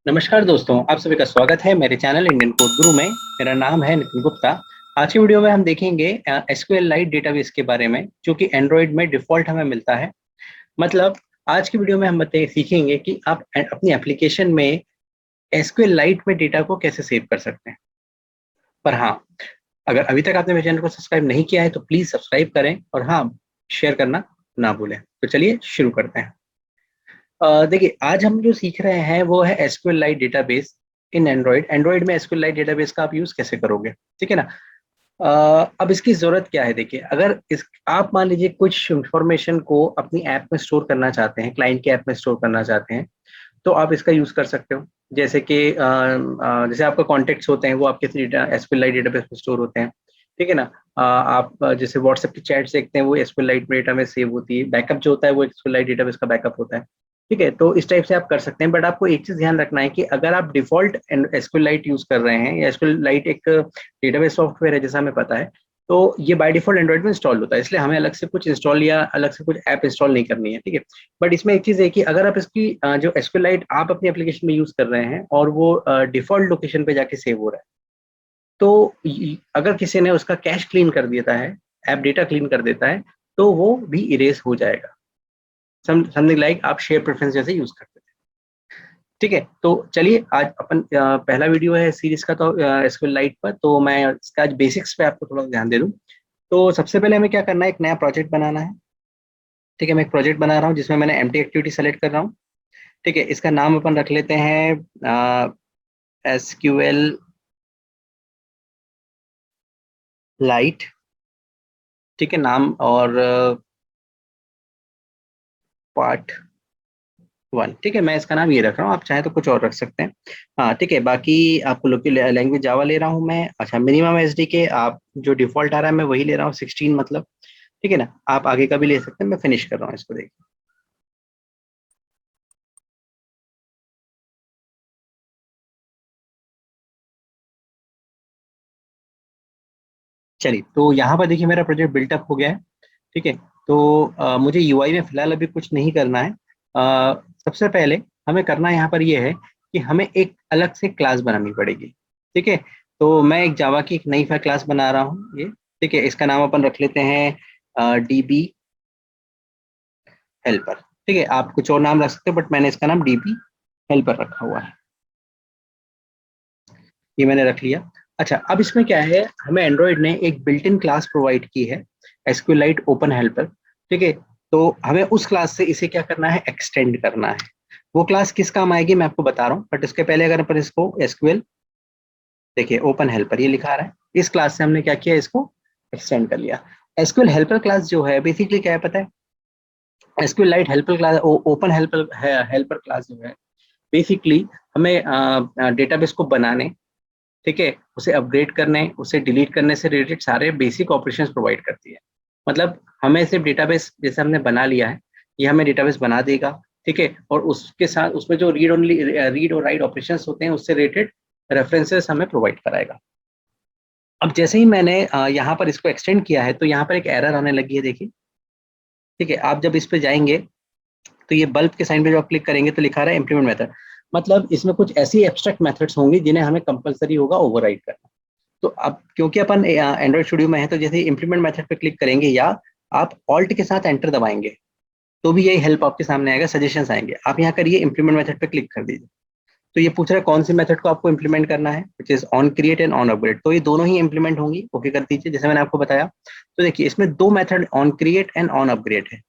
नमस्कार दोस्तों, आप सभी का स्वागत है मेरे चैनल इंडियन कोड गुरु में। मेरा नाम है नितिन गुप्ता। आज की वीडियो में हम देखेंगे एसक्यूएल लाइट डेटाबेस के बारे में, जो कि एंड्रॉइड में डिफॉल्ट हमें मिलता है। मतलब आज की वीडियो में हम सीखेंगे कि आप अपनी एप्लीकेशन में एसक्यूएल लाइट में डेटा को कैसे सेव कर सकते हैं। पर हाँ, अगर अभी तक आपने मेरे चैनल को सब्सक्राइब नहीं किया है तो प्लीज सब्सक्राइब करें और हाँ, शेयर करना ना भूलें। तो चलिए शुरू करते हैं। देखिए, आज हम जो सीख रहे हैं वो है एसक्यूएल लाइट डेटाबेस इन एंड्रॉइड। एंड्रॉइड में एसक्यूएल लाइट डेटाबेस का आप यूज कैसे करोगे, ठीक है ना। अब इसकी जरूरत क्या है, देखिए, अगर इस आप मान लीजिए कुछ इंफॉर्मेशन को अपनी ऐप में स्टोर करना चाहते हैं, क्लाइंट के ऐप में स्टोर करना चाहते हैं, तो आप इसका यूज कर सकते हो। जैसे कि जैसे आपका कॉन्टेक्ट्स होते हैं वो आपके एसक्यूएल लाइट डेटाबेस में स्टोर होते हैं, ठीक है ना। आप जैसे व्हाट्सएप की चैट्स देखते हैं वो एसक्यूएल लाइट डेटा में सेव होती है। बैकअप जो होता है वो एसक्यूएल लाइट डेटाबेस का बैकअप होता है, ठीक है। तो इस टाइप से आप कर सकते हैं, बट आपको एक चीज ध्यान रखना है कि अगर आप डिफॉल्ट एसक्यूएल लाइट यूज कर रहे हैं, या एसक्यूएल लाइट एक डेटाबेस सॉफ्टवेयर है जैसा हमें पता है, तो ये बाय डिफॉल्ट एंड्रॉइड में इंस्टॉल होता है, इसलिए हमें अलग से कुछ इंस्टॉल या अलग से कुछ ऐप इंस्टॉल नहीं करनी है, ठीक है। बट इसमें एक चीज है कि अगर आप इसकी जो एसक्यूएल लाइट आप अपनी एप्लीकेशन में यूज कर रहे हैं और वो डिफॉल्ट लोकेशन पे जाके सेव हो रहा है, तो अगर किसी ने उसका कैश क्लीन कर देता है, ऐप डेटा क्लीन कर देता है, तो वो भी इरेज हो जाएगा। समथिंग लाइक आप शेयर प्रेफरेंस जैसे यूज करते हैं, ठीक है। तो चलिए, आज अपन पहला वीडियो है सीरीज का, तो एसक्यूएल लाइट पर, तो मैं इसका आज बेसिक्स पे आपको थोड़ा ध्यान दे दूं। तो सबसे पहले हमें क्या करना है, एक नया प्रोजेक्ट बनाना है, ठीक है। मैं एक प्रोजेक्ट बना रहा हूँ जिसमें मैंने एम्प्टी एक्टिविटी सेलेक्ट कर रहा हूँ, ठीक है। इसका नाम अपन रख लेते हैं एसक्यूएल लाइट, ठीक है, नाम। और पार्ट 1, ठीक है। मैं इसका नाम ये रख रहा हूँ, आप चाहे तो कुछ और रख सकते हैं। हाँ, ठीक है। बाकी आपको लोकल लैंग्वेज जावा ले रहा हूँ मैं। अच्छा, मिनिमम एसडीके आप जो डिफॉल्ट आ रहा है मैं वही ले रहा हूँ, 16 मतलब, ठीक है ना। आप आगे का भी ले सकते हैं, मैं फिनिश कर रहा हूँ इसको, देखिए। चलिए, तो यहाँ पर देखिए मेरा प्रोजेक्ट बिल्टअप हो गया है, ठीक है। तो मुझे यूआई में फिलहाल अभी कुछ नहीं करना है। सबसे पहले हमें करना यहाँ पर ये है कि हमें एक अलग से क्लास बनानी पड़ेगी, ठीक है। तो मैं एक जावा की एक नई क्लास बना रहा हूँ ये, ठीक है। इसका नाम अपन रख लेते हैं डीबी हेल्पर, ठीक है। आप कुछ और नाम रख सकते हो, बट मैंने इसका नाम डीबी हेल्पर रखा हुआ है, ये मैंने रख लिया। अच्छा, अब इसमें क्या है, हमें एंड्रॉइड ने एक बिल्ट इन क्लास प्रोवाइड की है, एसक्यूएलाइट ओपन हेल्पर, ठीक है। तो हमें उस क्लास से इसे क्या करना है, एक्सटेंड करना है। वो क्लास किस काम आएगी मैं आपको बता रहा हूँ, बट इसके पहले अगर अपन इसको एसक्यूएल, देखिए ओपन हेल्पर ये लिखा रहा है, इस क्लास से हमने क्या किया, इसको एक्सटेंड कर लिया। एसक्यूएल हेल्पर क्लास जो है बेसिकली क्या है पता है, SQL light helper class, open helper helper class जो है बेसिकली हमें डेटाबेस को बनाने, ठीक है, उसे अपग्रेड करने, उसे डिलीट करने से रिलेटेड सारे बेसिक ऑपरेशंस प्रोवाइड करती है। मतलब हमें सिर्फ डेटाबेस जैसे हमने बना लिया है, ये हमें डेटाबेस बना देगा, ठीक है। और उसके साथ उसमें जो रीड और राइट ऑपरेशंस होते हैं उससे रिलेटेड रेफरेंसेस हमें प्रोवाइड कराएगा। अब जैसे ही मैंने यहाँ पर इसको एक्सटेंड किया है तो यहाँ पर एक एरर आने लगी है, देखिए, ठीक है। आप जब इस पे जाएंगे तो ये बल्ब के साइन पे जब आप क्लिक करेंगे तो लिखा रहा है इम्प्लीमेंट मेथड। मतलब इसमें कुछ ऐसी एब्स्ट्रैक्ट मेथड्स होंगी जिन्हें हमें कंपलसरी होगा ओवरराइड करना। तो अब क्योंकि अपन एंड्रॉइड स्टूडियो में है, तो जैसे इंप्लीमेंट मेथड पे क्लिक करेंगे या आप ऑल्ट के साथ एंटर दबाएंगे तो भी यही हेल्प आपके सामने आएगा, सजेशंस आएंगे। आप यहाँ करिए इंप्लीमेंट मेथड पे क्लिक कर दीजिए, तो ये पूछ रहा है कौन सी मेथड को आपको इंप्लीमेंट करना है, which is on create and on upgrade. तो ये दोनों ही इंप्लीमेंट होंगी, ओके कर दीजिए जैसे मैंने आपको बताया। तो देखिए इसमें दो method on create and on upgrade है।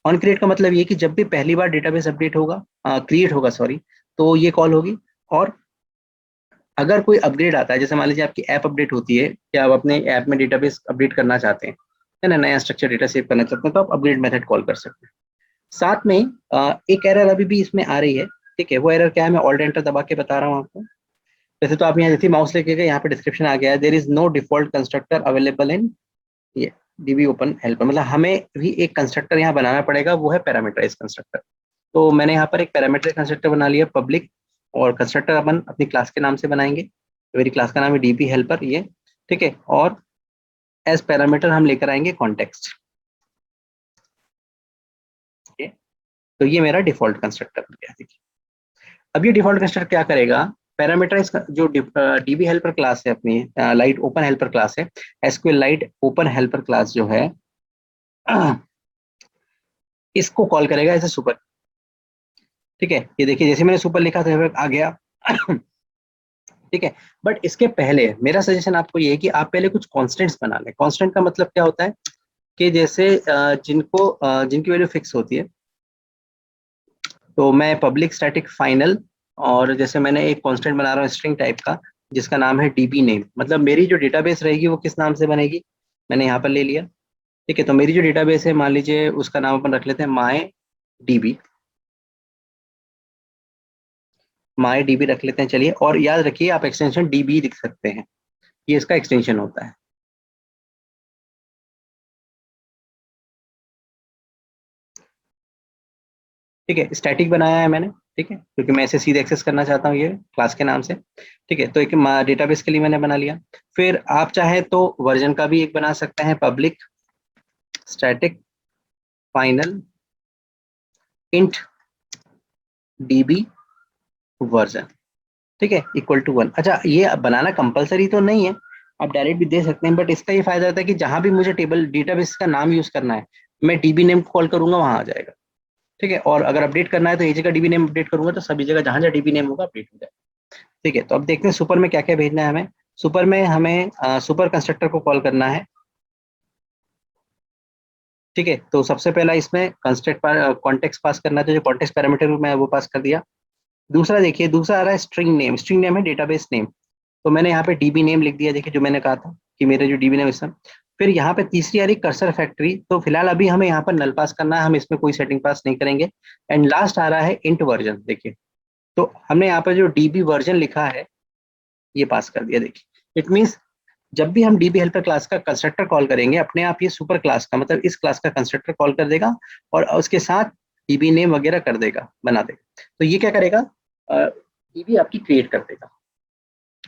ऑन क्रिएट का मतलब ये कि जब भी पहली बार डेटाबेस अपडेट होगा, क्रिएट होगा सॉरी, तो ये कॉल होगी। और अगर कोई अपग्रेड आता है, जैसे मान लीजिए आपकी ऐप अपडेट होती है कि आप अपने ऐप में डेटाबेस अपडेट करना चाहते हैं, है ना, नया स्ट्रक्चर डेटा सेव करना चाहते हैं, तो आप अपग्रेड मेथड कॉल कर सकते हैं। साथ में एक एरर अभी भी इसमें आ रही है, ठीक है। वो एरर क्या है, मैं ऑल्ट एंटर दबा के बता रहा हूँ आपको। वैसे तो आप यहाँ जैसे माउस लेके गए यहाँ पे डिस्क्रिप्शन आ गया है, there is no default constructor available in ये डीबी ओपन हेल्पर। मतलब हमें भी एक कंस्ट्रक्टर यहाँ बनाना पड़ेगा, वो है पैरामीटराइज कंस्ट्रक्टर। तो मैंने यहाँ पर एक पैरामीटर कंस्ट्रक्टर बना लिया पब्लिक, और कंस्ट्रक्टर अपन अपनी क्लास के नाम से बनाएंगे। तो मेरी क्लास का नाम है डीपी हेल्पर ये, ठीक है। और एज पैरामीटर हम लेकर आएंगे कॉन्टेक्स्ट, ठीक है। तो ये मेरा डिफॉल्ट कंस्ट्रक्टर हो गया, देखिए। अब ये डिफॉल्ट कंस्ट्रक्टर क्या करेगा, पैरामीटराइज जो डीबी हेल्पर क्लास है अपनी, लाइट ओपन हेल्पर क्लास है, SQL light open helper class जो है, इसको कॉल करेगा एज ए सुपर। ठीक है, ये देखिए जैसे मैंने सुपर लिखा था आ गया। ठीक है, बट इसके पहले मेरा सजेशन आपको ये है कि आप पहले कुछ कॉन्स्टेंट्स बना लें। कॉन्स्टेंट का मतलब क्या होता है कि जैसे जिनकी वैल्यू फिक्स होती है, तो मैं पब्लिक स्टैटिक फाइनल, और जैसे मैंने एक कांस्टेंट बना रहा हूँ स्ट्रिंग टाइप का जिसका नाम है डीबी नेम, मतलब मेरी जो डेटाबेस रहेगी वो किस नाम से बनेगी, मैंने यहाँ पर ले लिया। ठीक है, तो मेरी जो डेटाबेस है मान लीजिए उसका नाम अपन रख लेते हैं माई डीबी रख लेते हैं चलिए, और याद रखिए आप एक्सटेंशन डीबी लिख सकते हैं, ये इसका एक्सटेंशन होता है। ठीक है, स्टैटिक बनाया है मैंने, ठीक है, क्योंकि मैं इसे सीधे एक्सेस करना चाहता हूँ ये क्लास के नाम से। ठीक है, तो एक डेटाबेस के लिए मैंने बना लिया। फिर आप चाहे तो वर्जन का भी एक बना सकते हैं, public static final int dB version. ठीक है, इक्वल टू 1। अच्छा, ये बनाना कंपलसरी तो नहीं है, आप डायरेक्ट भी दे सकते हैं, बट इसका ये फायदा होता है कि जहां भी मुझे टेबल डेटाबेस का नाम यूज करना है, मैं डीबी नेम को कॉल करूंगा वहां आ जाएगा। ठीक है, और अगर अपडेट करना है तो एक जगह डीबी नेम अपडेट करूंगा तो सभी जगह जहां जहां डीबी नेम होगा अपडेट हो जाएगा। ठीक है, तो अब देखते हैं सुपर में क्या क्या भेजना है हमें। सुपर में हमें सुपर कंस्ट्रक्टर को कॉल करना है। ठीक है, तो सबसे पहला इसमें कंस्ट्रक्ट कॉन्टेक्स्ट पास करना है, तो जो कॉन्टेक्स्ट पैरामीटर मैं वो पास कर दिया। दूसरा देखिए, दूसरा आ रहा है स्ट्रिंग नेम। स्ट्रिंग नेम है डेटाबेस नेम, तो मैंने यहाँ पे डीबी नेम लिख दिया, देखिए जो मैंने कहा था कि मेरे जो डीबी नेम इसमें। फिर यहाँ पे तीसरी आ रही कर्सर फैक्ट्री, तो फिलहाल अभी हमें यहाँ पर नल पास करना है, हम इसमें कोई सेटिंग पास नहीं करेंगे। एंड लास्ट आ रहा है इंट वर्जन, देखिए तो हमने यहाँ पर जो डीबी वर्जन लिखा है ये पास कर दिया। देखिए इट मीन्स जब भी हम डीबी हेल्पर क्लास का कंस्ट्रक्टर कॉल करेंगे, अपने आप ये सुपर क्लास का मतलब इस क्लास का कंस्ट्रक्टर कॉल कर देगा और उसके साथ डीबी नेम वगैरह कर देगा, बना देगा। तो ये क्या करेगा, डीबी आपकी क्रिएट कर देगा,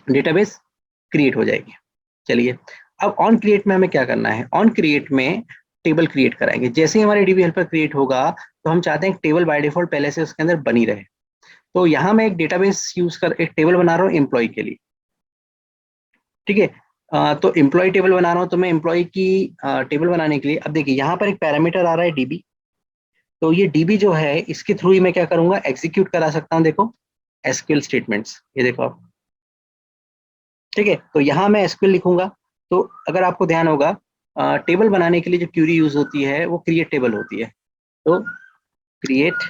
डेटाबेस क्रिएट हो जाएगी। चलिए, अब ऑन क्रिएट में हमें क्या करना है, ऑन क्रिएट में टेबल क्रिएट कराएंगे। जैसे ही हमारे डीबी हेल्पर क्रिएट होगा तो हम चाहते हैं टेबल बाय डिफॉल्ट पहले से उसके अंदर बनी रहे। तो यहाँ मैं एक डेटाबेस यूज कर एक टेबल बना रहा हूँ एम्प्लॉय के लिए। ठीक है, तो एम्प्लॉय टेबल बना रहा हूँ, तो मैं एम्प्लॉय की टेबल बनाने के लिए अब देखिए यहाँ पर एक पैरामीटर आ रहा है डीबी। तो ये डीबी जो है इसके थ्रू ही मैं क्या करूंगा, एग्जीक्यूट करा सकता हूँ, देखो एसक्यूएल स्टेटमेंट्स, ये देखो आप। ठीक है, तो यहाँ मैं एसक्यूएल लिखूंगा। तो अगर आपको ध्यान होगा, टेबल बनाने के लिए जो क्यूरी यूज होती है वो क्रिएट टेबल होती है, तो क्रिएट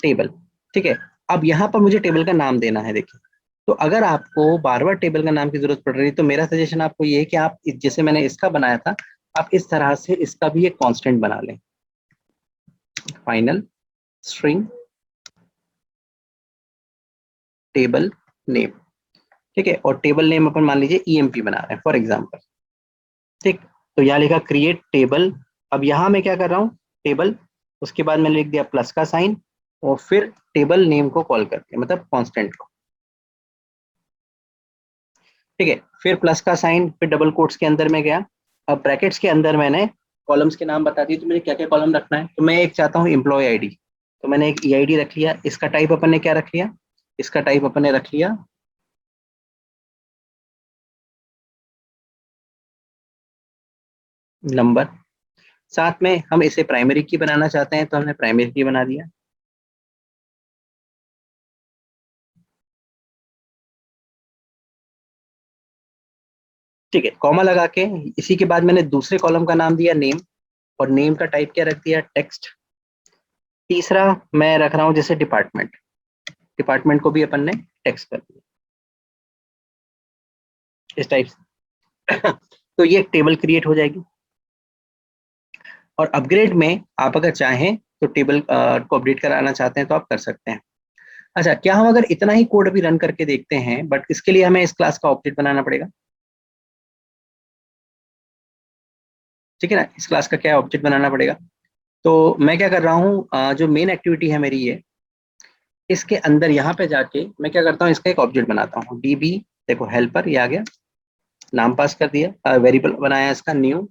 टेबल। ठीक है, अब यहाँ पर मुझे टेबल का नाम देना है, देखिए। तो अगर आपको बार बार टेबल का नाम की जरूरत पड़ रही है तो मेरा सजेशन आपको ये है कि आप जैसे मैंने इसका बनाया था, आप इस तरह से इसका भी एक कांस्टेंट बना लें, फाइनल स्ट्रिंग टेबल नेम। ठीक है, और टेबल नेम अपन मान लीजिए ईएमपी बना रहे हैं फॉर एग्जाम्पल। ठीक, तो यहाँ लिखा क्रिएट टेबल। अब यहाँ मैं क्या कर रहा हूँ, टेबल, उसके बाद मैंने लिख दिया प्लस का साइन, और फिर टेबल नेम को कॉल करके मतलब कांस्टेंट को। ठीक है, फिर प्लस का साइन, फिर डबल कोट्स के अंदर में गया। अब ब्रैकेट्स के अंदर मैंने कॉलम्स के नाम बता दिए, तो मुझे क्या क्या कॉलम रखना है। तो मैं एक चाहता हूँ एम्प्लॉय आईडी, तो मैंने एक ईआईडी रख लिया। इसका टाइप अपन ने क्या रख लिया, इसका टाइप अपन ने रख लिया नंबर। साथ में हम इसे प्राइमरी की बनाना चाहते हैं तो हमने प्राइमरी की बना दिया। ठीक है, कॉमा लगा के इसी के बाद मैंने दूसरे कॉलम का नाम दिया नेम, और नेम का टाइप क्या रख दिया, टेक्स्ट। तीसरा मैं रख रहा हूँ जैसे डिपार्टमेंट, डिपार्टमेंट को भी अपन ने टेक्स्ट कर दिया इस टाइप से। तो ये एक टेबल क्रिएट हो जाएगी। और अपग्रेड में आप अगर चाहें तो टेबल को अपडेट कराना चाहते हैं तो आप कर सकते हैं। अच्छा, क्या हम अगर इतना ही कोड अभी रन करके देखते हैं, बट इसके लिए हमें इस क्लास का ऑब्जेक्ट बनाना पड़ेगा। ठीक है ना, इस क्लास का क्या ऑब्जेक्ट बनाना पड़ेगा। तो मैं क्या कर रहा हूँ, जो मेन एक्टिविटी है मेरी ये, इसके अंदर यहाँ पे जाके मैं क्या करता हूँ, इसका एक ऑब्जेक्ट बनाता हूँ डीबी। देखो हेल्पर, ये आ गया, नाम पास कर दिया, वेरिएबल बनाया इसका न्यू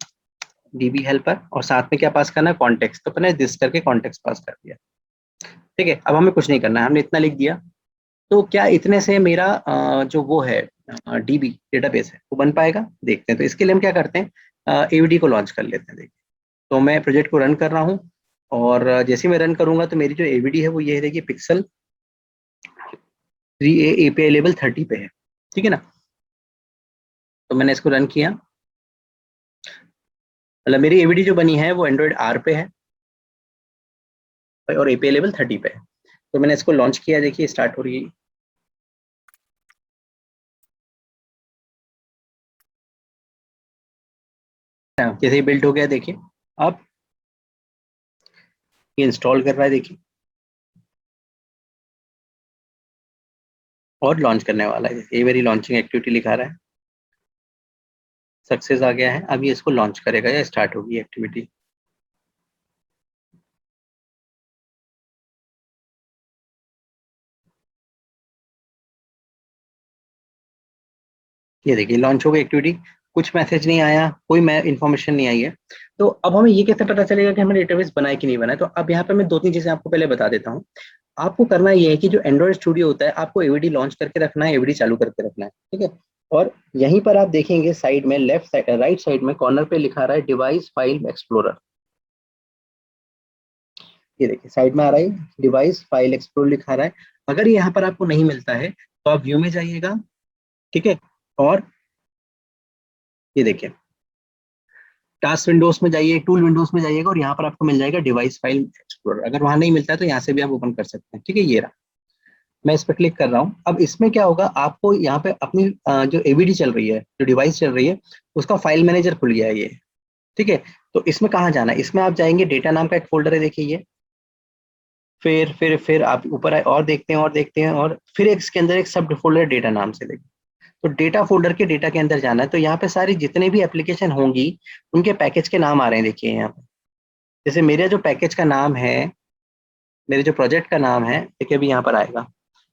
डीबी हेल्पर, और साथ में क्या पास करना है, कॉन्टेक्स्ट। तो मैंने दिस करके कॉन्टेक्स्ट पास कर दिया। ठीक है, अब हमें कुछ नहीं करना है, हमने इतना लिख दिया। तो क्या इतने से मेरा जो वो है डीबी डेटाबेस है वो बन पाएगा? देखते हैं। तो इसके लिए हम क्या करते हैं, एवीडी को लॉन्च कर लेते हैं। देखिए, तो मैं प्रोजेक्ट को रन कर रहा हूँ, और जैसे ही मैं रन करूंगा तो मेरी जो एवीडी है वो ये है, देखिए पिक्सल 3a एपीआई लेवल 30 पे है। ठीक है ना, तो मैंने इसको रन किया, मतलब मेरी एवीडी जो बनी है वो एंड्रॉइड आर पे है और एपीआई लेवल 30 पे है। तो मैंने इसको लॉन्च किया, देखिए स्टार्ट हो रही है। जैसे ही बिल्ड हो गया, देखिए अब ये इंस्टॉल कर रहा है, देखिए, और लॉन्च करने वाला है। ये मेरी लॉन्चिंग एक्टिविटी लिखा रहा है, सक्सेस आ गया है। अब ये इसको लॉन्च करेगा या स्टार्ट होगी एक्टिविटी। ये देखिए लॉन्च हो गई एक्टिविटी, कुछ मैसेज नहीं आया, कोई इन्फॉर्मेशन नहीं आई है। तो अब हमें ये कैसे पता चलेगा कि हमने डेटाबेस बनाया कि नहीं बनाया? तो अब यहाँ पे मैं दो तीन चीजें आपको पहले बता देता हूँ। आपको करना ये है कि जो एंड्रॉइड स्टूडियो होता है, आपको एवीडी लॉन्च करके रखना है, एवीडी चालू करके रखना है। ठीक है, और यहीं पर आप देखेंगे साइड में लेफ्ट साइड राइट साइड में कॉर्नर पे लिखा रहा है डिवाइस फाइल एक्सप्लोरर। ये देखिए साइड में आ रहा है डिवाइस फाइल एक्सप्लोरर लिखा रहा है। अगर यहाँ पर आपको नहीं मिलता है तो आप व्यू में जाइएगा। ठीक है, और ये देखिए टास्क विंडोज में जाइए, टूल विंडोज में जाइएगा, और यहाँ पर आपको मिल जाएगा डिवाइस फाइल एक्सप्लोरर। अगर वहां नहीं मिलता है तो यहाँ से भी आप ओपन कर सकते हैं। ठीक है, ये रहा, मैं इस पर क्लिक कर रहा हूँ। अब इसमें क्या होगा, आपको यहाँ पे अपनी जो एवीडी चल रही है, जो डिवाइस चल रही है, उसका फाइल मैनेजर खुल गया है ये। ठीक है, तो इसमें कहाँ जाना है, इसमें आप जाएंगे, डेटा नाम का एक फोल्डर है, देखिए ये। फिर आप ऊपर आए और देखते हैं और देखते हैं, और फिर इसके अंदर एक सब फोल्डर डेटा नाम से, देखिए। तो डेटा फोल्डर के डेटा के अंदर जाना है। तो यहाँ पे सारी जितने भी एप्लीकेशन होंगी उनके पैकेज के नाम आ रहे हैं, देखिए यहाँ पे। जैसे मेरे जो पैकेज का नाम है, मेरे जो प्रोजेक्ट का नाम है, देखिए अभी यहाँ पर आएगा।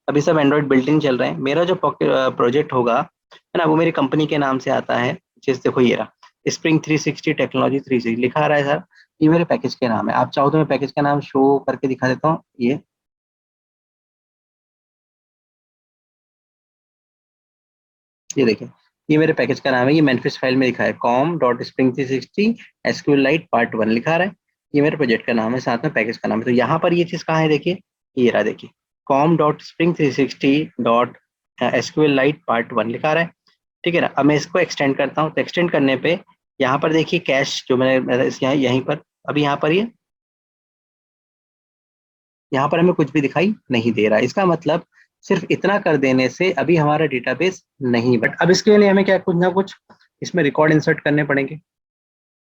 अभी सब एंड्रॉइड बिल्डिंग चल रहे हैं। मेरा जो प्रोजेक्ट होगा है ना, वो मेरी कंपनी के नाम से आता है। जिस देखो ये रहा, स्प्रिंग 360 टेक्नोलॉजी 360 लिखा आ रहा है सर। ये मेरे पैकेज के नाम है। आप चाहो तो मैं पैकेज का नाम शो करके दिखा देता हूँ। ये देखिए, ये मेरे पैकेज का नाम है। ये मैनिफेस्ट फाइल में लिखा है com dot spring 360 SQL light part 1 लिखा रहा है। ये मेरे प्रोजेक्ट का नाम है, साथ में पैकेज का नाम है। तो यहाँ पर ये चीज कहाँ है, देखिए ये रहा, देखिए com dot spring 360 dot SQL light part 1 लिखा रहा है। ठीक है ना, अब मैं इसको एक्सटेंड करता हूँ। तो एक्सटेंड करने पे यहाँ पर देखिए कैश जो मैंने यहीं पर, अभी यहाँ पर ये, यहाँ पर हमें कुछ भी दिखाई नहीं दे रहा है। इसका मतलब सिर्फ इतना कर देने से अभी हमारा डेटाबेस नहीं, बट अब इसके लिए हमें क्या कुछ ना कुछ इसमें रिकॉर्ड इंसर्ट करने पड़ेंगे,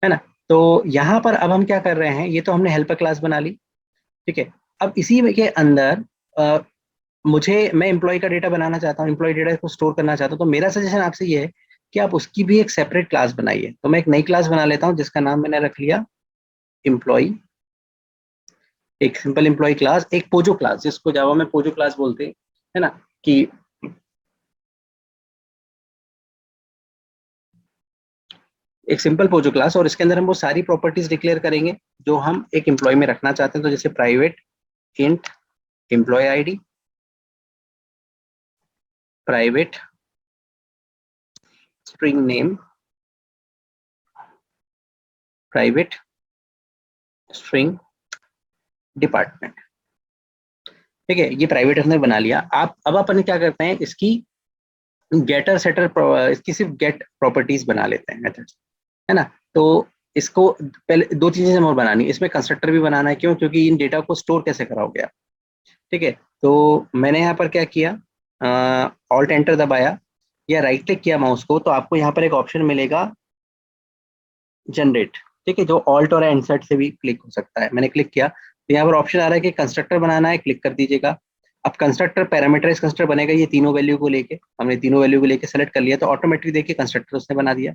है ना। तो यहाँ पर अब हम क्या कर रहे हैं, ये तो हमने हेल्पर क्लास बना ली। ठीक है, अब इसी में के अंदर मैं एम्प्लॉय का डेटा बनाना चाहता हूँ, एम्प्लॉय डेटा को स्टोर करना चाहता हूँ। तो मेरा सजेशन आपसे ये है कि आप उसकी भी एक सेपरेट क्लास बनाइए। तो मैं एक नई क्लास बना लेता हूँ जिसका नाम मैंने रख लिया एम्प्लॉय। एक सिंपल एम्प्लॉय क्लास, एक पोजो क्लास, जिसको जावा में पोजो क्लास बोलते हैं, है ना, कि एक सिंपल पोजो क्लास, और इसके अंदर हम वो सारी प्रॉपर्टीज डिक्लेयर करेंगे जो हम एक एम्प्लॉय में रखना चाहते हैं। तो जैसे private int employ ID, private string name, private string department. ठीक है, ये प्राइवेट हमने बना लिया। आप अब अपन क्या करते हैं, इसकी गेटर सेटर, इसकी सिर्फ गेट प्रॉपर्टीज बना लेते हैं, मेथड्स, है ना। तो इसको पहले दो चीजें हमें और बनानी है, इसमें कंस्ट्रक्टर भी बनाना है। क्यों? क्योंकि इन डेटा को स्टोर कैसे कराओगे आप। ठीक है, तो मैंने यहाँ पर क्या किया, ऑल्ट एंटर दबाया या राइट क्लिक किया माउस को, तो आपको यहाँ पर एक ऑप्शन मिलेगा जनरेट। ठीक है, जो ऑल्ट और इंसर्ट से भी क्लिक हो सकता है। मैंने क्लिक किया तो यहाँ पर ऑप्शन आ रहा है कि कंस्ट्रक्टर बनाना है, क्लिक कर दीजिएगा। अब कंस्ट्रक्टर पैरामीटराइज कंस्ट्रक्टर बनेगा, ये तीनों वैल्यू को लेके, हमने तीनों वैल्यू को लेके सेलेक्ट कर लिया, तो ऑटोमेटिक देखिए कंस्ट्रक्टर उसने बना दिया।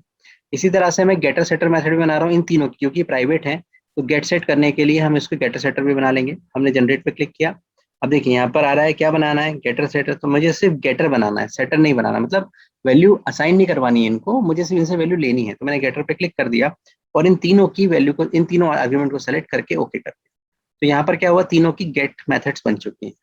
इसी तरह से मैं गेटर सेटर मेथड भी बना रहा हूँ इन तीनों की, क्योंकि प्राइवेट है तो गेट सेट करने के लिए हम इसको गेटर सेटर भी बना लेंगे। हमने जनरेट पे क्लिक किया। अब देखिए यहाँ पर आ रहा है क्या बनाना है, गेटर सेटर। तो मुझे सिर्फ गेटर बनाना है, सेटर नहीं बनाना, मतलब वैल्यू असाइन नहीं करवानी है इनको, मुझे सिर्फ इनसे वैल्यू लेनी है। तो मैंने गेटर पे क्लिक कर दिया और इन तीनों की वैल्यू को, इन तीनों आर्ग्यूमेंट को सेलेक्ट करके ओके कर दिया। तो यहाँ पर क्या हुआ, तीनों की गेट मेथड्स बन चुकी हैं,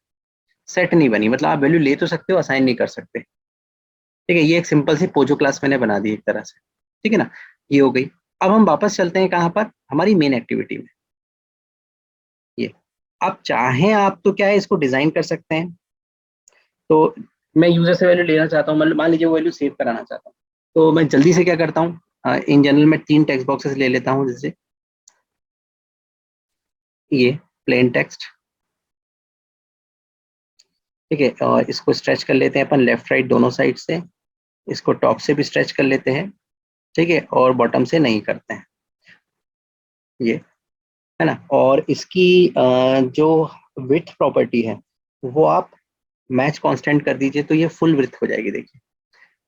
सेट नहीं बनी, मतलब आप वैल्यू ले तो सकते हो, असाइन नहीं कर सकते। ठीक है, ये एक सिंपल सी पोजो क्लास मैंने बना दी एक तरह से। ठीक है ना, ये हो गई। अब हम वापस चलते हैं कहाँ पर, हमारी मेन एक्टिविटी में। ये आप चाहें आप तो क्या है, इसको डिजाइन कर सकते हैं। तो मैं यूजर से वैल्यू लेना चाहता हूँ, मतलब मान लीजिए वो वैल्यू सेव कराना चाहता हूँ, तो मैं जल्दी से क्या करता हूँ, इन जनरल मैं 3 टेक्स्ट बॉक्सेस ले लेता हूँ, जैसे ये प्लेन टेक्स्ट। ठीक है, और इसको स्ट्रेच कर लेते हैं अपन लेफ्ट राइट दोनों साइड से, इसको टॉप से भी स्ट्रेच कर लेते हैं। ठीक है, और बॉटम से नहीं करते हैं, ये है ना। और इसकी जो विड्थ प्रॉपर्टी है वो आप मैच कांस्टेंट कर दीजिए, तो ये फुल विड्थ हो जाएगी, देखिए।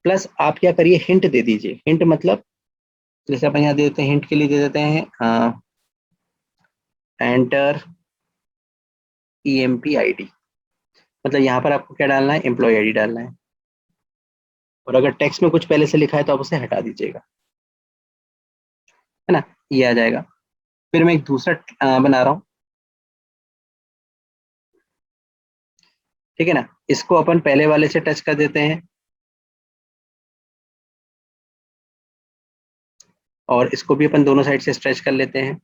प्लस आप क्या करिए, हिंट दे दीजिए। हिंट मतलब जैसे अपन यहाँ दे देते हैं, हिंट के लिए दे देते हैं एंटर EMP ID, मतलब यहाँ पर आपको क्या डालना है, एम्प्लॉय ID डालना है। और अगर टेक्स्ट में कुछ पहले से लिखा है तो आप उसे हटा दीजिएगा, है ना, ये आ जाएगा। फिर मैं एक दूसरा बना रहा हूँ। ठीक है ना, इसको अपन पहले वाले से टच कर देते हैं, और इसको भी अपन दोनों साइड से स्ट्रेच कर लेते हैं।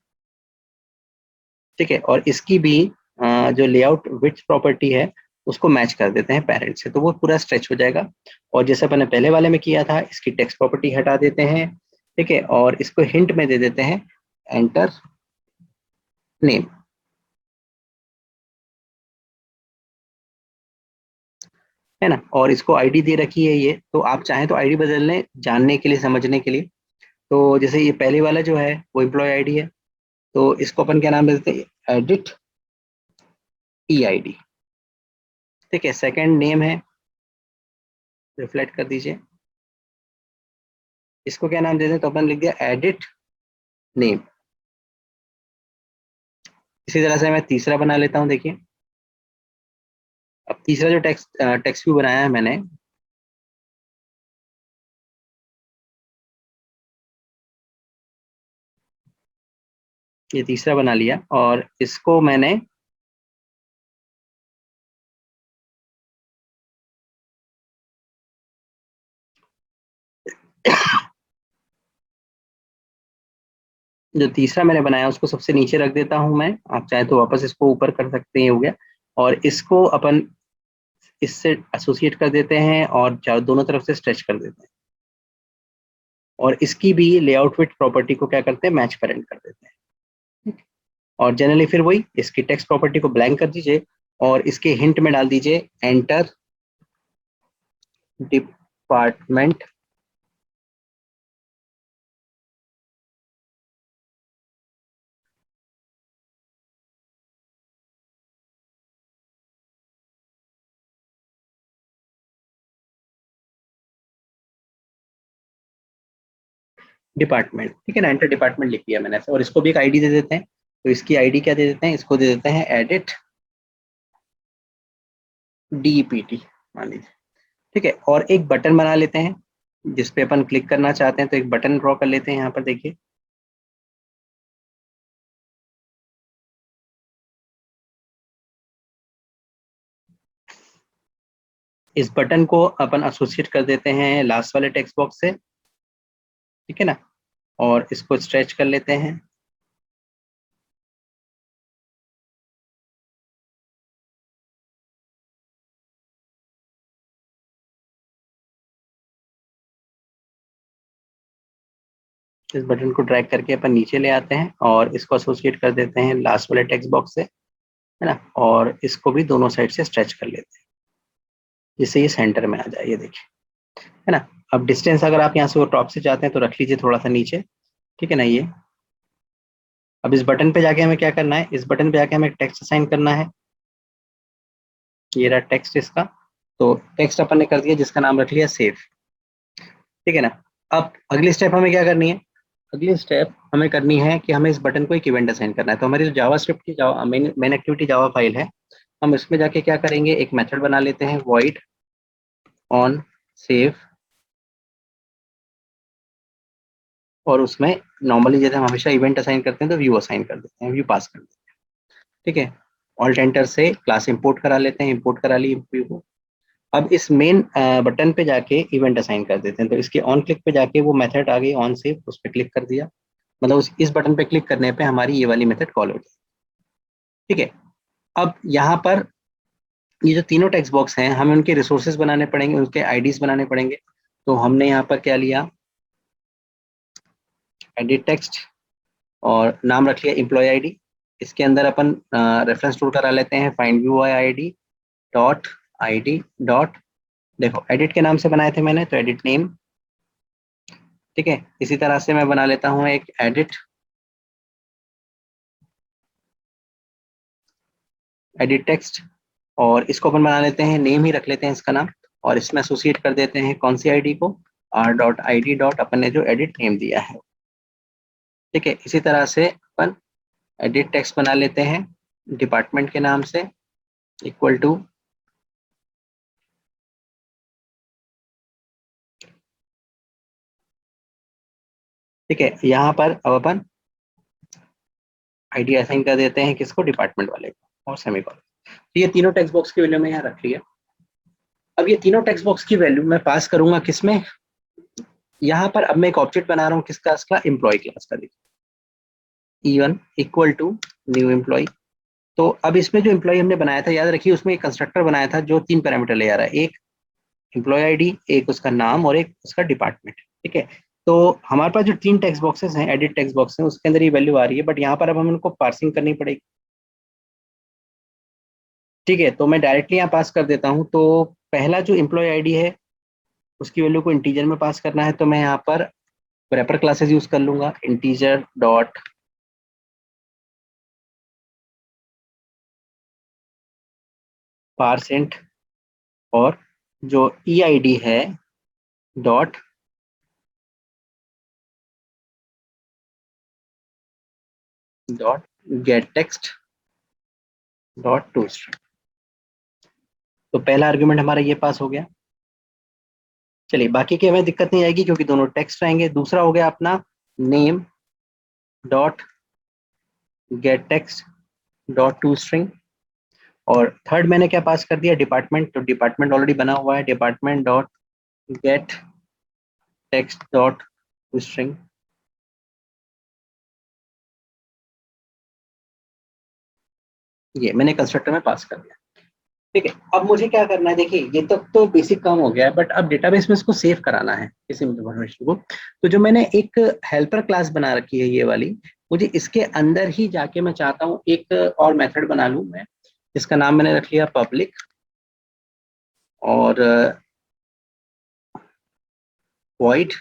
ठीक है, और इसकी भी जो लेआउट विड्थ प्रॉपर्टी है उसको मैच कर देते हैं पेरेंट से, तो वो पूरा स्ट्रेच हो जाएगा। और जैसे अपन ने पहले वाले में किया था, इसकी टेक्स्ट प्रॉपर्टी हटा देते हैं। ठीक है, और इसको हिंट में दे देते हैं एंटर नेम, है ना। और इसको आईडी दे रखी है ये, तो आप चाहें तो आईडी बदल लें जानने के लिए, समझने के लिए। तो जैसे ये पहले वाला जो है वो एम्प्लॉय आईडी है, तो इसको अपन क्या नाम देते हैं, एडिट EID। ठीक है, सेकंड नेम है, रिफ्लेक्ट कर दीजिए, इसको क्या नाम देते हैं, तो अपन लिख दिया एडिट नेम। इसी तरह से मैं तीसरा बना लेता हूँ, देखिए। अब तीसरा जो टेक्स्ट व्यू बनाया है मैंने, ये तीसरा बना लिया, और इसको मैंने जो तीसरा मैंने बनाया उसको सबसे नीचे रख देता हूं मैं। आप चाहे तो वापस इसको ऊपर कर सकते हैं, हो गया। और इसको अपन इससे एसोसिएट कर देते हैं, और चारों दोनों तरफ से स्ट्रेच कर देते हैं। और इसकी भी लेआउट विथ प्रॉपर्टी को क्या करते हैं, मैच पेरेंट कर देते हैं। और जनरली फिर वही इसकी टेक्स्ट प्रॉपर्टी को ब्लैंक कर दीजिए, और इसके हिंट में डाल दीजिए एंटर डिपार्टमेंट। डिपार्टमेंट, ठीक है ना, एंटर डिपार्टमेंट लिख दिया मैंने ऐसे। और इसको भी एक आईडी दे देते हैं, तो इसकी आईडी क्या दे देते हैं, इसको दे देते हैं एडिट DEPT, मान लीजिए। ठीक है, और एक बटन बना लेते हैं जिस पे अपन क्लिक करना चाहते हैं, तो एक बटन ड्रॉ कर लेते हैं यहाँ पर, देखिए। इस बटन को अपन एसोसिएट कर देते हैं लास्ट वाले टेक्स्ट बॉक्स से। ठीक है ना, और इसको स्ट्रेच कर लेते हैं। इस बटन को ड्रैग करके अपन नीचे ले आते हैं, और इसको एसोसिएट कर देते हैं लास्ट वाले टेक्स्ट बॉक्स से, है ना। और इसको भी दोनों साइड से स्ट्रेच कर लेते हैं, जिससे ये सेंटर में आ जाए, ये देखिए, है ना। अब डिस्टेंस अगर आप यहाँ से वो टॉप से चाहते हैं तो रख लीजिए थोड़ा सा नीचे। ठीक है ना, ये। अब इस बटन पे जाके हमें क्या करना है, इस बटन पे जाके हमें टेक्स्ट असाइन करना है। ये रहा टेक्स्ट इसका। तो टेक्स्ट अपन ने कर दिया, जिसका नाम रख लिया सेव। ठीक है ना। अब अगली स्टेप हमें क्या करनी है, अगली स्टेप हमें करनी है कि हमें इस बटन को एक इवेंट असाइन करना है। तो हमारी जो जावास्क्रिप्ट की मेन एक्टिविटी जावा फाइल है, हम इसमें जाके क्या करेंगे, एक मेथड बना लेते हैं void on save। और उसमें नॉर्मली जैसे हम हमेशा इवेंट असाइन करते हैं, तो व्यू असाइन कर देते हैं, व्यू पास कर देते हैं। ठीक है, ऑल्ट एंटर से क्लास इंपोर्ट करा लेते हैं, इंपोर्ट करा ली एम्प्लॉय को। अब इस मेन बटन पे जाके इवेंट असाइन कर देते हैं, तो इसके ऑन क्लिक पे जाके वो मेथड आ गई ऑन से, उस पर क्लिक कर दिया, मतलब इस बटन पे क्लिक करने पे हमारी ये वाली मेथड कॉल हो जाए। ठीक है, अब यहाँ पर ये जो तीनों टेक्स्ट बॉक्स हैं, हमें उनके रिसोर्सेज बनाने पड़ेंगे, उनके आईडीज बनाने पड़ेंगे। तो हमने यहाँ पर क्या लिया, एडिट टेक्स्ट, और नाम रख लिया एम्प्लॉय आईडी। इसके अंदर अपन रेफरेंस टूल करा लेते हैं, find view ID dot ID dot, देखो एडिट के नाम से बनाए थे मैंने, तो एडिट नेम। ठीक है, इसी तरह से मैं बना लेता हूँ एक एडिट टेक्स्ट, और इसको अपन बना लेते हैं, नेम ही रख लेते हैं इसका नाम, और इसमें एसोसिएट कर देते हैं कौन सी आईडी को, R dot I D dot अपन ने जो एडिट नेम दिया है। ठीक है, इसी तरह से अपन एडिट टेक्स्ट बना लेते हैं डिपार्टमेंट के नाम से, इक्वल टू ठीक है, यहाँ पर अब अपन आईडी असाइन कर देते हैं किसको, डिपार्टमेंट वाले को, और सेमीकोलन। तो ये तीनों टेक्स्ट बॉक्स की वैल्यू मैं यहाँ रख लिया। अब ये तीनों टेक्स्ट बॉक्स की वैल्यू मैं पास करूंगा किसमें, यहाँ पर अब मैं एक ऑब्जेक्ट बना रहा हूँ किसका, इसका एम्प्लॉय क्लास का, देखिए E1 equal to new employ. तो अब इसमें जो एम्प्लॉय हमने बनाया था, याद रखिए उसमें एक कंस्ट्रक्टर बनाया था जो 3 पैरामीटर ले आ रहा है, एक एम्प्लॉय आईडी, एक उसका नाम, और एक उसका डिपार्टमेंट। ठीक है, तो हमारे पास जो 3 टेक्स्ट बॉक्सेस हैं, एडिट टेक्स्ट बॉक्स हैं, उसके अंदर ये वैल्यू आ रही है, बट यहाँ पर अब हम उनको पार्सिंग करनी पड़ेगी। ठीक है, तो मैं डायरेक्टली यहाँ पास कर देता हूँ। तो पहला जो एम्प्लॉय आईडी है उसकी वैल्यू को इंटीजर में पास करना है, तो मैं यहाँ पर रैपर क्लासेस यूज कर लूंगा, इंटीजर डॉट पार्सेंट, और जो ई आई डी है dot dot gate text dot to string. तो पहला आर्ग्यूमेंट हमारा ये पास हो गया। चलिए, बाकी की हमें दिक्कत नहीं आएगी क्योंकि दोनों टेक्स्ट रहेंगे। दूसरा हो गया अपना name dot gate text dot to string, और थर्ड मैंने क्या पास कर दिया, डिपार्टमेंट। तो डिपार्टमेंट ऑलरेडी बना हुआ है, department dot gate text dot to string. ये मैंने कंस्ट्रक्टर में पास कर दिया। ठीक है, अब मुझे क्या करना है, देखिए ये तक तो बेसिक काम हो गया है, बट अब डेटाबेस में इसको सेव कराना है किसी इन्फॉर्मेशन को। तो जो मैंने एक हेल्पर क्लास बना रखी है ये वाली, मुझे इसके अंदर ही जाके मैं चाहता हूँ एक और मेथड बना लूँ मैं, इसका नाम मैंने रख लिया पब्लिक, और वॉइड,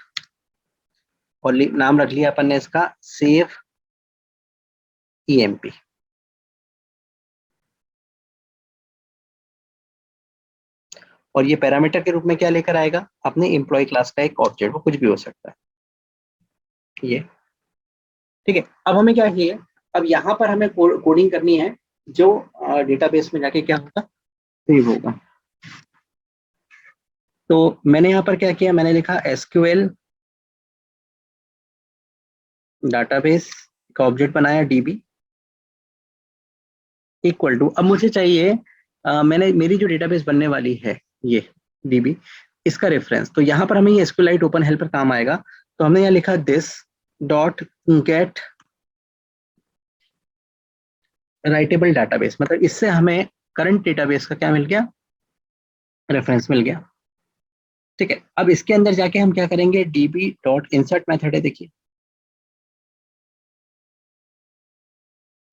और नाम रख लिया अपन ने इसका सेव ईएमपी। और ये पैरामीटर के रूप में क्या लेकर आएगा, अपने एम्प्लॉय क्लास का एक ऑब्जेक्ट, वो कुछ भी हो सकता है ये। ठीक है, अब हमें क्या चाहिए, अब यहाँ पर हमें कोडिंग करनी है जो डेटाबेस में जाके क्या होगा, सेव होगा। तो मैंने यहाँ पर क्या किया, मैंने लिखा एसक्यूएल डाटाबेस का ऑब्जेक्ट बनाया डीबी इक्वल टू, अब मुझे चाहिए मैंने मेरी जो डेटाबेस बनने वाली है ये डीबी, इसका रेफरेंस। तो यहाँ पर हमें ये एसक्यूएलाइट ओपन हेल्पर काम आएगा। तो हमने यहाँ लिखा this dot gate writable database, मतलब इससे हमें करंट डेटाबेस का क्या मिल गया, रेफरेंस मिल गया। ठीक है, अब इसके अंदर जाके हम क्या करेंगे, डीबी डॉट इंसर्ट मेथड है, देखिए।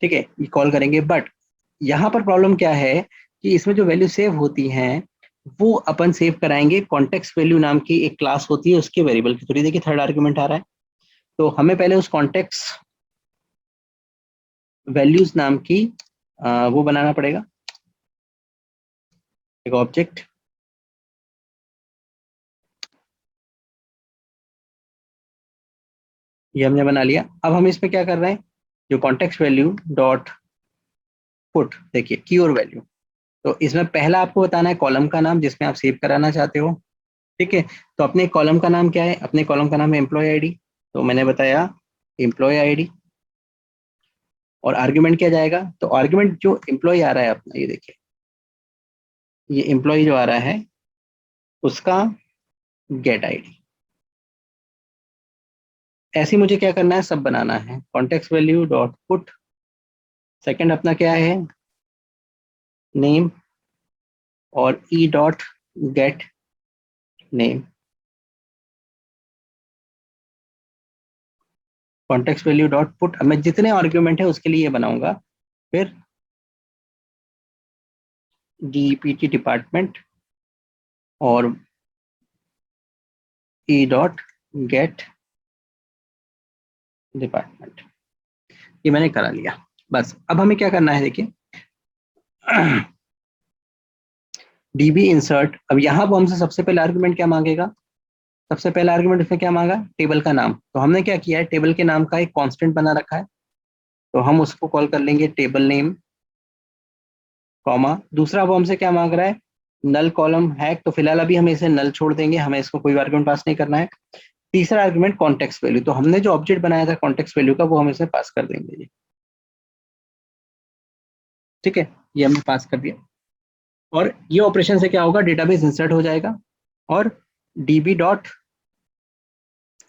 ठीक है, ये कॉल करेंगे, बट यहाँ पर प्रॉब्लम क्या है कि इसमें जो वैल्यू सेव होती हैं वो अपन सेव कराएंगे कॉन्टेक्स्ट वैल्यू नाम की एक क्लास होती है उसके वेरिएबल के थ्रू। देखिए थर्ड आर्गुमेंट आ रहा है, तो हमें पहले उस कॉन्टेक्स्ट वैल्यूज नाम की वो बनाना पड़ेगा एक ऑब्जेक्ट। ये हमने बना लिया। अब हम इसमें क्या कर रहे हैं, जो कॉन्टेक्स्ट वैल्यू डॉट पुट, देखिए की और वैल्यू। तो इसमें पहला आपको बताना है कॉलम का नाम जिसमें आप सेव कराना चाहते हो। ठीक है, तो अपने कॉलम का नाम क्या है, अपने कॉलम का नाम है एम्प्लॉय आईडी। तो मैंने बताया एम्प्लॉय आईडी, और आर्ग्यूमेंट क्या जाएगा, तो आर्ग्यूमेंट जो एम्प्लॉय आ रहा है अपना, ये देखिए, ये एम्प्लॉय जो आ रहा है उसका गेट आईडी। ऐसे मुझे क्या करना है, सब बनाना है। Context value dot put, second अपना क्या है, नेम, और E dot gate name. Context value dot put, अब मैं जितने आर्ग्यूमेंट है उसके लिए ये बनाऊंगा। फिर डीपीटी डिपार्टमेंट और ई डॉट गेट डिपार्टमेंट, ये मैंने करा लिया। बस अब हमें क्या करना है, देखिए डीबी इंसर्ट। अब यहाँ वो हमसे सबसे पहले आर्गुमेंट क्या मांगेगा, सबसे पहला आर्गुमेंट उसने क्या मांगा, टेबल का नाम। तो हमने क्या किया है, टेबल के नाम का एक कांस्टेंट बना रखा है, तो हम उसको कॉल कर लेंगे टेबल नेम, कॉमा। दूसरा वो हमसे क्या मांग रहा है, नल कॉलम है, तो फिलहाल अभी हम इसे नल छोड़ देंगे, हमें इसको कोई आर्गुमेंट पास नहीं करना है। तीसरा आर्गुमेंट कॉन्टेक्स्ट वैल्यू, तो हमने जो ऑब्जेक्ट बनाया था कॉन्टेक्स्ट वैल्यू का, वो हम इसे पास कर देंगे जी। ठीक है, ये हमने पास कर दिया। और ये ऑपरेशन से क्या होगा, डेटाबेस इंसर्ट हो जाएगा और डीबी डॉट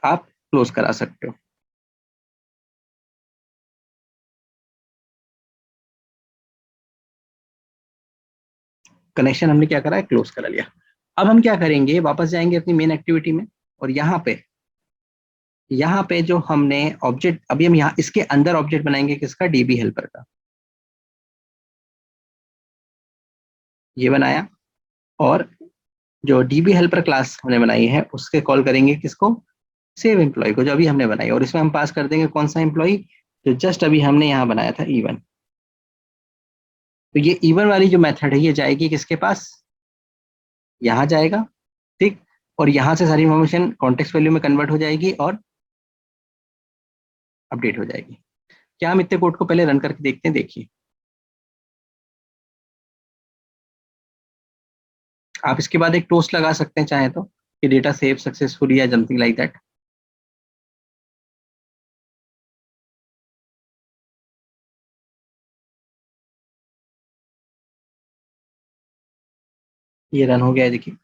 आप क्लोज करा सकते हो। कनेक्शन हमने क्या करा है, क्लोज करा लिया। अब हम क्या करेंगे, वापस जाएंगे अपनी मेन एक्टिविटी में, और यहाँ पे जो हमने ऑब्जेक्ट, अभी हम यहाँ इसके अंदर ऑब्जेक्ट बनाएंगे किसका, डीबी हेल्पर का। ये बनाया, और जो डीबी हेल्पर क्लास हमने बनाई है उसके कॉल करेंगे किसको, सेव एम्प्लॉय को, जो अभी हमने बनाई, और इसमें हम पास कर देंगे कौन सा एम्प्लॉय, जो जस्ट अभी हमने यहाँ बनाया था, इवन। तो ये इवन वाली जो मेथड है ये जाएगी किसके पास, यहाँ जाएगा। ठीक, और यहाँ से सारी इंफॉर्मेशन कॉन्टेक्स्ट वैल्यू में कन्वर्ट हो जाएगी और अपडेट हो जाएगी। क्या हम इतने कोड को पहले रन करके देखते हैं, देखिए। आप इसके बाद एक टोस्ट लगा सकते हैं चाहे तो, कि डेटा सेव सक्सेसफुली या समथिंग लाइक दैट। ये रन हो गया है, देखिए।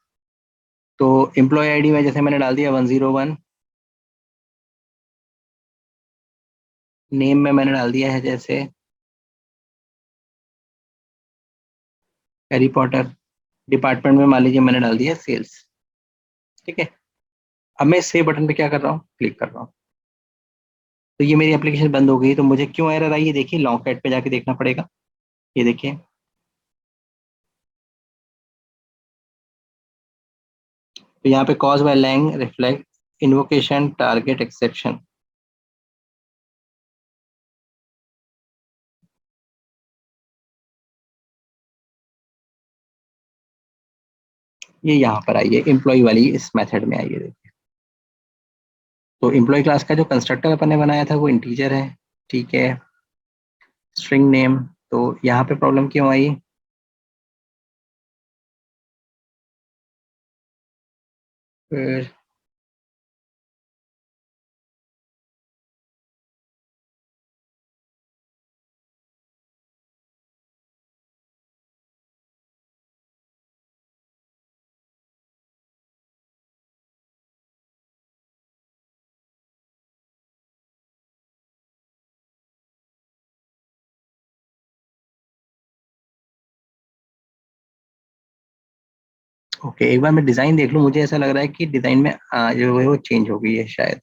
तो एम्प्लॉय आईडी में जैसे मैंने डाल दिया 101, नेम में मैंने डाल दिया है जैसे हैरी पॉटर, डिपार्टमेंट में मान लीजिए मैंने डाल दिया सेल्स। ठीक है, अब मैं सेव बटन पे क्या कर रहा हूँ, क्लिक कर रहा हूँ। तो ये मेरी एप्लीकेशन बंद हो गई। तो मुझे क्यों एरर आई है, देखिए, लॉन्ग कैट पे जाके देखना पड़ेगा। ये देखिए, तो यहाँ पे cause by lang reflect invocation target exception, ये यहाँ पर आई है, एम्प्लॉय वाली इस मेथड में आई है, देखिए। तो एम्प्लॉय क्लास का जो कंस्ट्रक्टर अपन ने बनाया था वो इंटीजर है, ठीक है, स्ट्रिंग नेम। तो यहाँ पे प्रॉब्लम क्यों आई, फिर ओके, एक बार मैं डिजाइन देख लूँ, मुझे ऐसा लग रहा है कि डिजाइन में जो है वो चेंज हो गई है शायद।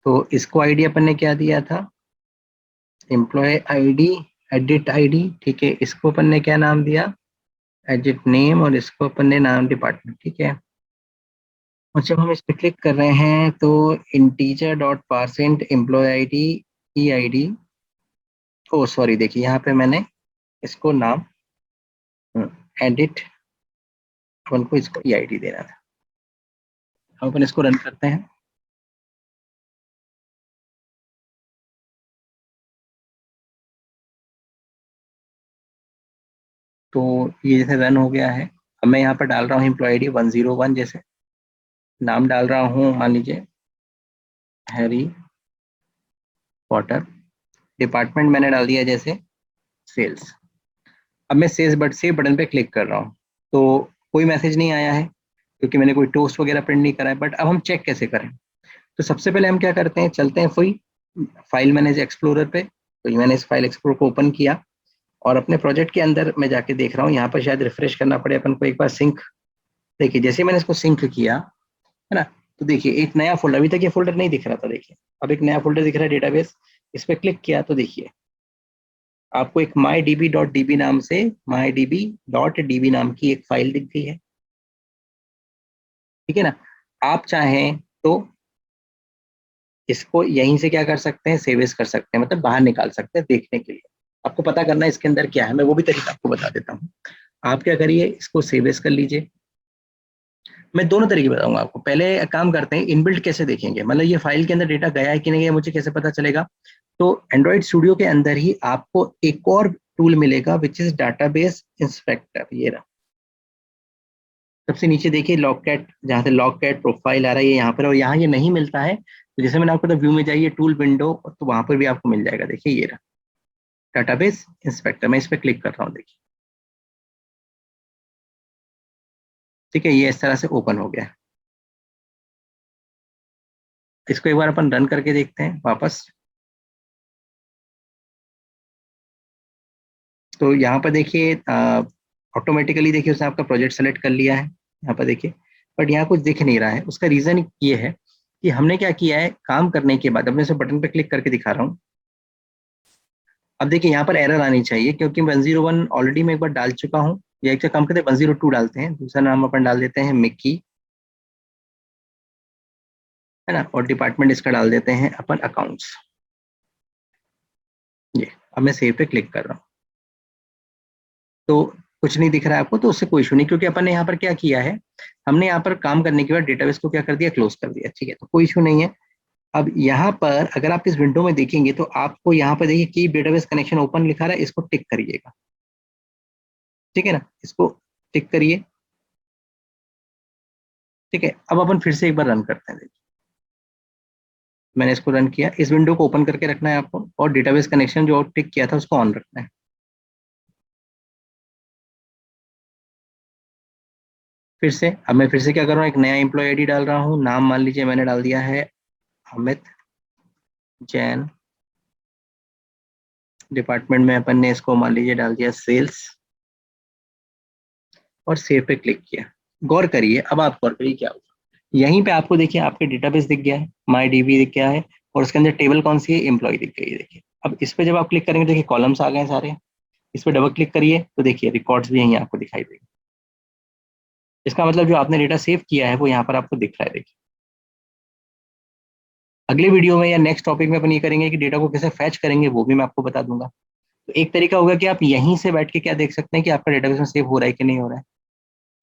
तो इसको आईडी अपन ने क्या दिया था, एम्प्लॉय आईडी, एडिट आईडी, ठीक है। इसको अपन ने क्या नाम दिया, एडिट नेम, और इसको अपन ने नाम डिपार्टमेंट, ठीक है। और जब हम इस पे क्लिक कर रहे हैं तो integer dot parse int employee ID E ID, oh sorry, देखिए यहाँ पे मैंने इसको नाम एडिट, अपन को इसको ई आईडी देना था। हम अपन इसको रन करते हैं। तो ये जैसे रन हो गया है। अब मैं यहाँ पर डाल रहा हूँ एम्प्लॉय आईडी 101, जैसे नाम डाल रहा हूँ मान लीजिए हैरी पॉटर, डिपार्टमेंट मैंने डाल दिया जैसे सेल्स। अब मैं सेव बटन पे क्लिक कर रहा हूँ, तो कोई मैसेज नहीं आया है क्योंकि मैंने कोई टोस्ट वगैरह प्रिंट नहीं करा है। बट अब हम चेक कैसे करें? तो सबसे पहले हम क्या करते हैं, चलते हैं कोई फाइल मैनेज एक्सप्लोरर पे। तो मैंने इस फाइल एक्सप्लोरर को ओपन किया और अपने प्रोजेक्ट के अंदर मैं जाके देख रहा हूँ, यहाँ पर शायद रिफ्रेश करना पड़े अपन को एक बार। सिंक, देखिए जैसे मैंने इसको सिंक किया है ना, तो देखिए एक नया फोल्डर, अभी तक ये फोल्डर नहीं दिख रहा था, देखिए अब एक नया फोल्डर दिख रहा है, डेटाबेस। इस पर क्लिक किया तो देखिए आपको एक mydb.db नाम से mydb.db नाम की एक फाइल दिख गई है। ठीक है ना? आप चाहें तो इसको यहीं से क्या कर सकते हैं, सेवेस कर सकते हैं, मतलब बाहर निकाल सकते हैं देखने के लिए। आपको पता करना है इसके अंदर क्या है, मैं वो भी तरीका आपको बता देता हूँ। आप क्या करिए, इसको सेवेस कर लीजिए। मैं दोनों तरीके बताऊंगा आपको। पहले काम करते हैं, इनबिल्ट कैसे देखेंगे, मतलब ये फाइल के अंदर डेटा गया है कि नहीं गया, मुझे कैसे पता चलेगा? तो एंड्रॉइड स्टूडियो के अंदर ही आपको एक और टूल मिलेगा विच इज डाटाबेस इंस्पेक्टर। ये रहा, सबसे नीचे देखिए लॉग कैट, जहाँ से लॉग कैट प्रोफाइल आ रहा है ये यहाँ पर, और यहाँ ये नहीं मिलता है तो जैसे मैंने आपको तो व्यू में जाइए टूल विंडो, तो वहां पर भी आपको मिल जाएगा। देखिए ये रहा डाटाबेस इंस्पेक्टर, मैं इस पर क्लिक कर रहा हूँ, देखिए ठीक है, ये इस तरह से ओपन हो गया है। इसको एक बार अपन रन करके देखते हैं वापस। तो यहाँ पर देखिए ऑटोमेटिकली देखिए उसने आपका प्रोजेक्ट सेलेक्ट कर लिया है, यहाँ पर देखिए। बट यहाँ कुछ दिख नहीं रहा है, उसका रीजन ये है कि हमने क्या किया है, काम करने के बाद, अब मैं इसे बटन पे क्लिक करके दिखा रहा हूँ। अब देखिए यहाँ पर एरर आनी चाहिए क्योंकि 101 ऑलरेडी मैं एक बार डाल चुका हूँ। या एक काम करते हैं 102 डालते हैं, दूसरा नाम अपन डाल देते हैं मिक्की, है ना, और डिपार्टमेंट इसका डाल देते हैं अपन अकाउंट्स। ये अब मैं सेव पे क्लिक कर रहा हूँ, तो कुछ नहीं दिख रहा है आपको, तो उससे कोई इशू नहीं, क्योंकि अपन ने यहाँ पर क्या किया है, हमने यहाँ पर काम करने के बाद डेटाबेस को क्या कर दिया, क्लोज कर दिया। ठीक है, तो कोई इशू नहीं है। अब यहाँ पर अगर आप इस विंडो में देखेंगे तो आपको यहाँ पर देखिए कीप डेटाबेस कनेक्शन ओपन लिखा रहा है, इसको टिक करिएगा। ठीक है ना, इसको टिक करिए। ठीक है, अब अपन फिर से एक बार रन करते हैं। देखिए मैंने इसको रन किया, इस विंडो को ओपन करके रखना है आपको, और डेटाबेस कनेक्शन जो टिक किया था उसको ऑन रखना है। फिर से, अब मैं फिर से क्या कर रहा हूँ, एक नया एम्प्लॉय आईडी डाल रहा हूँ, नाम मान लीजिए मैंने डाल दिया है अमित जैन। डिपार्टमेंट में अपन ने इसको मान लीजिए डाल दिया सेल्स, और सेव पे क्लिक किया। गौर करिए, अब आप गौर करिए क्या होगा, यहीं पे आपको देखिए आपके डेटाबेस दिख गया है, माई डीबी दिख गया है, और उसके अंदर टेबल कौन सी है, एम्प्लॉय दिख गई है। देखिए अब इस पे जब आप क्लिक करेंगे देखिए कॉलम्स आ गए हैं सारे। इस पे डबल क्लिक करिए तो देखिए रिकॉर्ड्स भी यहीं आपको दिखाई देंगे। इसका मतलब जो आपने डेटा सेव किया है वो यहाँ पर आपको दिख रहा है। देखिए अगले वीडियो में या नेक्स्ट टॉपिक में अपन ये करेंगे कि डेटा को कैसे फैच करेंगे, वो भी मैं आपको बता दूंगा। तो एक तरीका होगा कि आप यहीं से बैठ के क्या देख सकते हैं कि आपका डेटाबेस में सेव हो रहा है कि नहीं हो रहा है।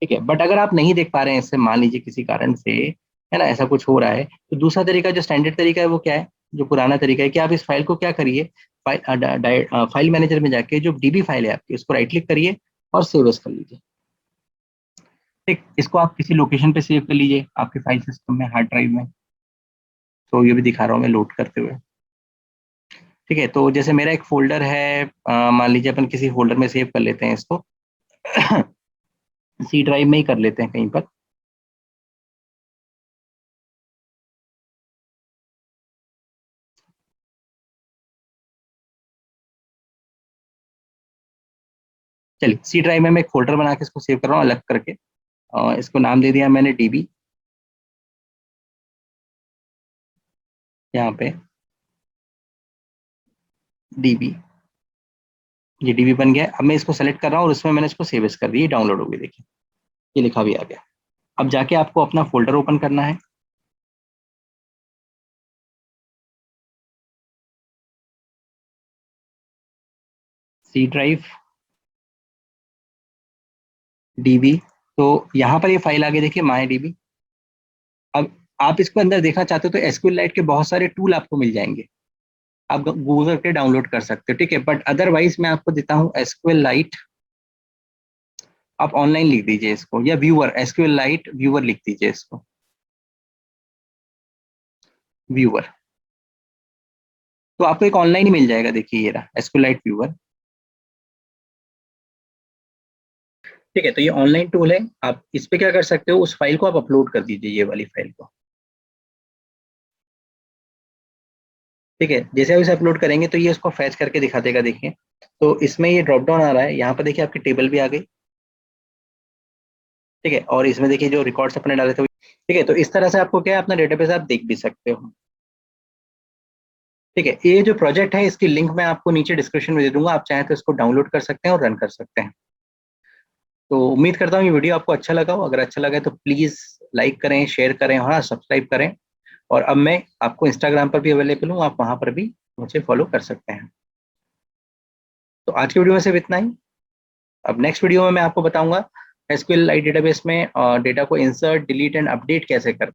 ठीक है, बट अगर आप नहीं देख पा रहे हैं इससे, मान लीजिए किसी कारण से, है ना, ऐसा कुछ हो रहा है, तो दूसरा तरीका जो स्टैंडर्ड तरीका है वो क्या है, जो पुराना तरीका है, कि आप इस फाइल को क्या करिए, फाइल मैनेजर में जाके जो डीबी फाइल है आपकी उसको राइट क्लिक करिए और सेव एज कर लीजिए। ठीक, इसको आप किसी लोकेशन पे सेव कर लीजिए आपके फाइल सिस्टम में, हार्ड ड्राइव में। तो ये भी दिखा रहा हूँ मैं लोड करते हुए। ठीक है, तो जैसे मेरा एक फोल्डर है, मान लीजिए अपन किसी फोल्डर में सेव कर लेते हैं इसको। सी ड्राइव में ही कर लेते हैं कहीं पर। चलिए सी ड्राइव में मैं एक फोल्डर बना के इसको सेव कर रहा हूँ अलग करके, और इसको नाम दे दिया मैंने डीबी। यहाँ पे डीबी, ये डीबी बन गया। अब मैं इसको सेलेक्ट कर रहा हूँ और इसमें मैंने इसको सेव एज कर दिया, डाउनलोड हो गई। देखिए ये लिखा भी आ गया। अब जाके आपको अपना फोल्डर ओपन करना है। सी ड्राइव, डीबी, तो यहाँ पर ये फाइल आ गई, देखिए माई डीबी। अब आप इसको अंदर देखना चाहते हो तो एसक्यूएल लाइट के बहुत सारे टूल आपको मिल जाएंगे, आप गूगल करके डाउनलोड कर सकते हो। ठीक है, बट अदरवाइज मैं आपको देता हूँ एसक्यूएल लाइट। आप ऑनलाइन लिख दीजिए इसको, या व्यूअर, एसक्यूएल लाइट व्यूअर लिख दीजिए इसको, व्यूअर। तो आपको एक ऑनलाइन ही मिल जाएगा, देखिए ये रहा SQLite व्यूअर। ठीक है, तो ये ऑनलाइन टूल है, आप इस पे क्या कर सकते हो, उस फाइल को आप अपलोड कर दीजिए, ये वाली फाइल को। ठीक है, जैसे आप इसे अपलोड करेंगे तो ये इसको फैच करके दिखा देगा, देखिए। तो इसमें ये ड्रॉप डाउन आ रहा है, यहाँ पर देखिए आपकी टेबल भी आ गई। ठीक है, और इसमें देखिए जो रिकॉर्ड्स अपने डाले थे। ठीक है, तो इस तरह से आपको क्या है, अपना डेटाबेस आप देख भी सकते हो। ठीक है, ये जो प्रोजेक्ट है इसकी लिंक मैं आपको नीचे डिस्क्रिप्शन में दे दूंगा, आप चाहें तो इसको डाउनलोड कर सकते हैं और रन कर सकते हैं। तो उम्मीद करता हूँ ये वीडियो आपको अच्छा लगा हो, अगर अच्छा लगा है तो प्लीज़ लाइक करें, शेयर करें, हाँ सब्सक्राइब करें। और अब मैं आपको इंस्टाग्राम पर भी अवेलेबल हूँ, आप वहाँ पर भी मुझे फॉलो कर सकते हैं। तो आज की वीडियो में सिर्फ इतना ही। अब नेक्स्ट वीडियो में मैं आपको बताऊंगा SQLite डेटाबेस में डेटा को इंसर्ट, डिलीट एंड अपडेट कैसे करते हैं।